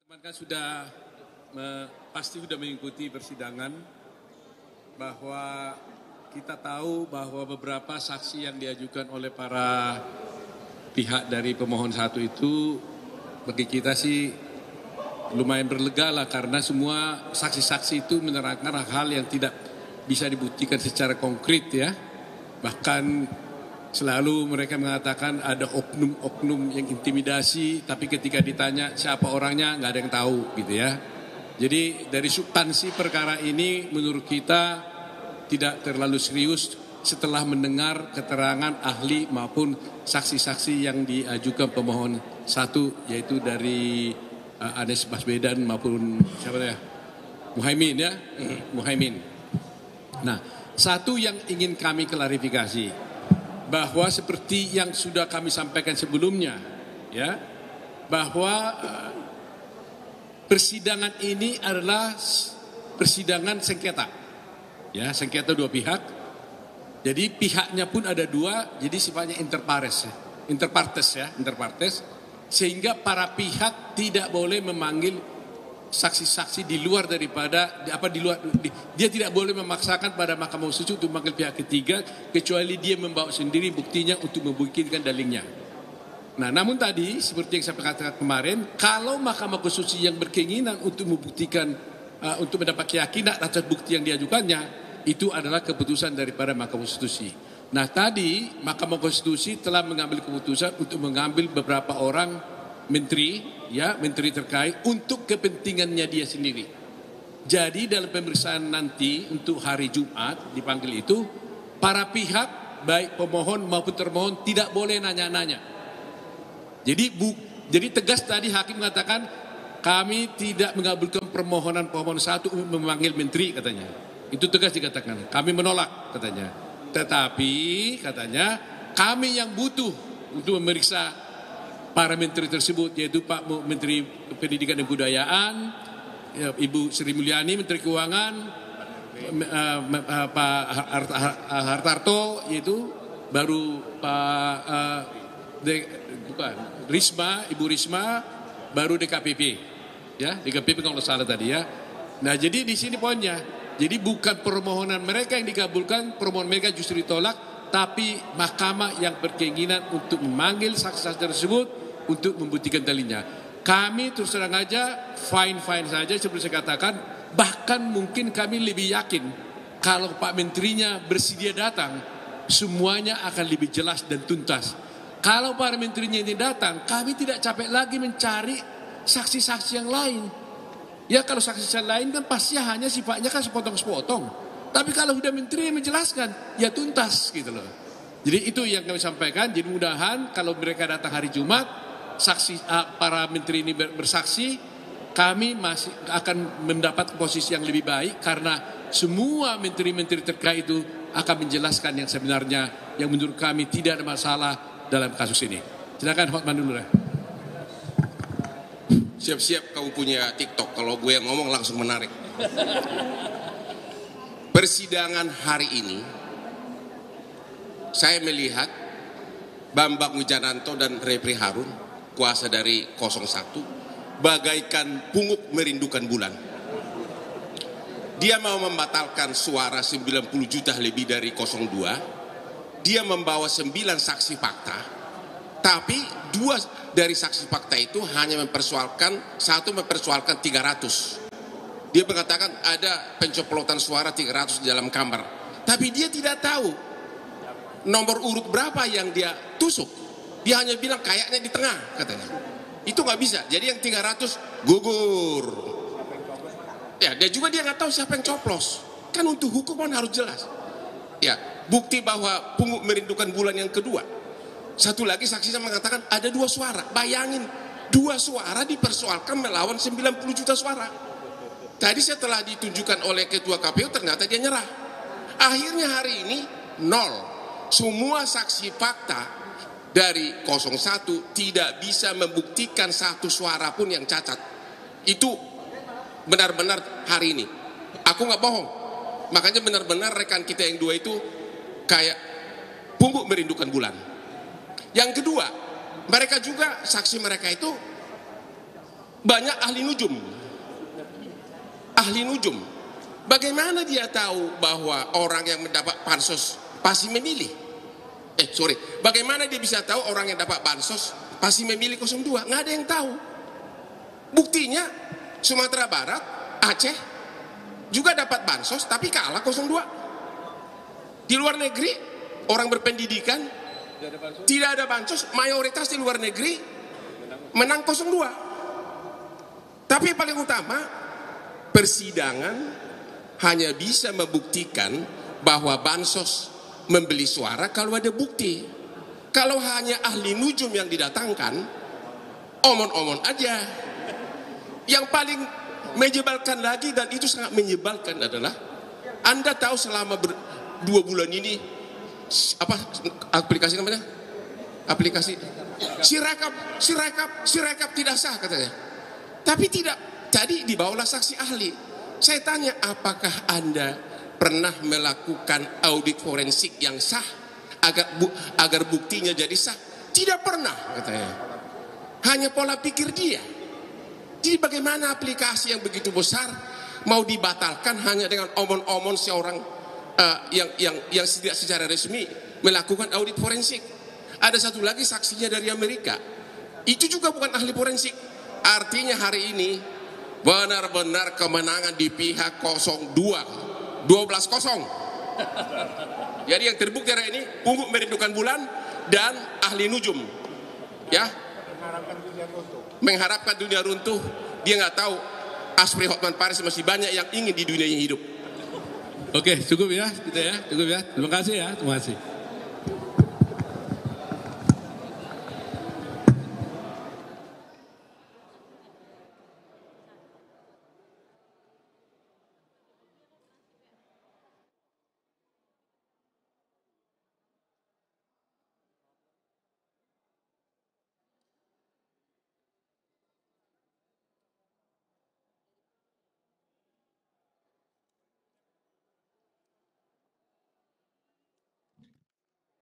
Kan sudah pasti sudah mengikuti persidangan bahwa kita tahu bahwa beberapa saksi yang diajukan oleh para pihak dari pemohon satu itu bagi kita sih lumayan berlega lah, karena semua saksi-saksi itu menerangkan hal yang tidak bisa dibuktikan secara konkret ya. Bahkan selalu mereka mengatakan ada oknum-oknum yang intimidasi, tapi ketika ditanya siapa orangnya nggak ada yang tahu gitu ya. Jadi dari substansi perkara ini menurut kita tidak terlalu serius setelah mendengar keterangan ahli maupun saksi-saksi yang diajukan pemohon satu, yaitu dari Anies Baswedan maupun siapa ya, Muhaimin ya, Muhaimin. Nah, satu yang ingin kami klarifikasi, bahwa seperti yang sudah kami sampaikan sebelumnya ya, bahwa persidangan ini adalah persidangan sengketa ya, sengketa dua pihak. Jadi pihaknya pun ada dua, jadi sifatnya interpartes, sehingga para pihak tidak boleh memanggil saksi-saksi di luar daripada dia tidak boleh memaksakan pada Mahkamah Konstitusi untuk memanggil pihak ketiga kecuali dia membawa sendiri buktinya untuk membuktikan dalilnya. Nah, namun tadi seperti yang saya katakan kemarin, kalau Mahkamah Konstitusi yang berkeinginan untuk membuktikan untuk mendapat keyakinan atas bukti yang diajukannya, itu adalah keputusan daripada Mahkamah Konstitusi. Nah, tadi Mahkamah Konstitusi telah mengambil keputusan untuk mengambil beberapa orang menteri terkait untuk kepentingannya dia sendiri. Jadi dalam pemeriksaan nanti untuk hari Jumat dipanggil itu, para pihak baik pemohon maupun termohon tidak boleh nanya-nanya. Jadi tegas tadi hakim mengatakan kami tidak mengabulkan permohonan pemohon satu untuk memanggil menteri katanya. Itu tegas dikatakan. Kami menolak katanya. Tetapi katanya kami yang butuh untuk memeriksa para menteri tersebut, yaitu Pak Menteri Pendidikan dan Kebudayaan, Ibu Sri Mulyani Menteri Keuangan, Pak Hartarto, yaitu baru Pak Ibu Risma, baru DKPP, ya DKPP kalau salah tadi ya. Nah, jadi di sini poinnya, jadi bukan permohonan mereka yang dikabulkan, permohonan mereka justru ditolak, tapi mahkamah yang berkeinginan untuk memanggil saksi-saksi tersebut untuk membuktikan dalilnya. Kami terus terang aja fine-fine saja seperti saya katakan, bahkan mungkin kami lebih yakin kalau Pak Menterinya bersedia datang, semuanya akan lebih jelas dan tuntas. Kalau para menterinya ini datang, kami tidak capek lagi mencari saksi-saksi yang lain. Ya, kalau saksi-saksi lain kan pasti hanya sifatnya kan sepotong-sepotong. Tapi kalau sudah menteri menjelaskan, ya tuntas gitu loh. Jadi itu yang kami sampaikan. Jadi mudah-mudahan kalau mereka datang hari Jumat, para menteri ini bersaksi, kami masih akan mendapat posisi yang lebih baik karena semua menteri-menteri terkait itu akan menjelaskan yang sebenarnya, yang menurut kami tidak ada masalah dalam kasus ini. Silakan Hotman dulu lah. Siap-siap kamu punya TikTok, kalau gue yang ngomong langsung menarik. Persidangan hari ini saya melihat Bambang Wijananto dan Refri Harun, kuasa dari 01, bagaikan pungut merindukan bulan. Dia mau membatalkan suara 90 juta lebih dari 02. Dia membawa 9 saksi fakta, tapi 2 dari saksi fakta itu hanya mempersoalkan, satu mempersoalkan 300. Dia mengatakan ada pencoplotan suara 300 di dalam kamar, tapi dia tidak tahu nomor urut berapa yang dia tusuk. Dia hanya bilang kayaknya di tengah katanya. Itu nggak bisa. Jadi yang 300 gugur. Ya, dan juga dia nggak tahu siapa yang coplos. Kan untuk hukuman harus jelas. Ya, bukti bahwa pungut merindukan bulan yang kedua. Satu lagi saksinya mengatakan ada 2 suara. Bayangin, 2 suara dipersoalkan melawan 90 juta suara. Tadi setelah ditunjukkan oleh Ketua KPU ternyata dia nyerah. Akhirnya hari ini 0. Semua saksi fakta dari 01 tidak bisa membuktikan satu suara pun yang cacat. Itu benar-benar hari ini. Aku nggak bohong. Makanya benar-benar rekan kita yang 2 itu kayak pungut merindukan bulan. Yang kedua, mereka juga saksi mereka itu Banyak ahli nujum. Ahli nujum. Bagaimana dia tahu bahwa orang yang mendapat bansos pasti memilih? Bagaimana dia bisa tahu orang yang dapat bansos pasti memilih 02? Nggak ada yang tahu. Buktinya Sumatera Barat, Aceh juga dapat bansos tapi kalah 02. Di luar negeri orang berpendidikan tidak ada bansos, mayoritas di luar negeri menang 02. Tapi yang paling utama, persidangan hanya bisa membuktikan bahwa bansos membeli suara kalau ada bukti. Kalau hanya ahli nujum yang didatangkan, omon-omon aja. Yang paling menyebalkan lagi, dan itu sangat menyebalkan, adalah Anda tahu selama 2 bulan ini apa aplikasi namanya? Aplikasi Sirekap tidak sah katanya. Tapi tidak. Tadi dibawalah saksi ahli. Saya tanya, apakah Anda pernah melakukan audit forensik yang sah agar buktinya jadi sah? Tidak pernah katanya. Hanya pola pikir dia. Jadi bagaimana aplikasi yang begitu besar mau dibatalkan hanya dengan omon-omon seorang yang tidak secara resmi melakukan audit forensik? Ada satu lagi saksinya dari Amerika. Itu juga bukan ahli forensik. Artinya hari ini benar-benar kemenangan di pihak 02. 12-0. Jadi yang terbukti hari ini Ungu Merindukan Bulan dan ahli nujum, ya, mengharapkan dunia runtuh. Dia nggak tahu Asri Hotman Paris masih banyak yang ingin di dunia hidup. Oke, cukup ya kita ya, cukup ya. Terima kasih ya, terima kasih.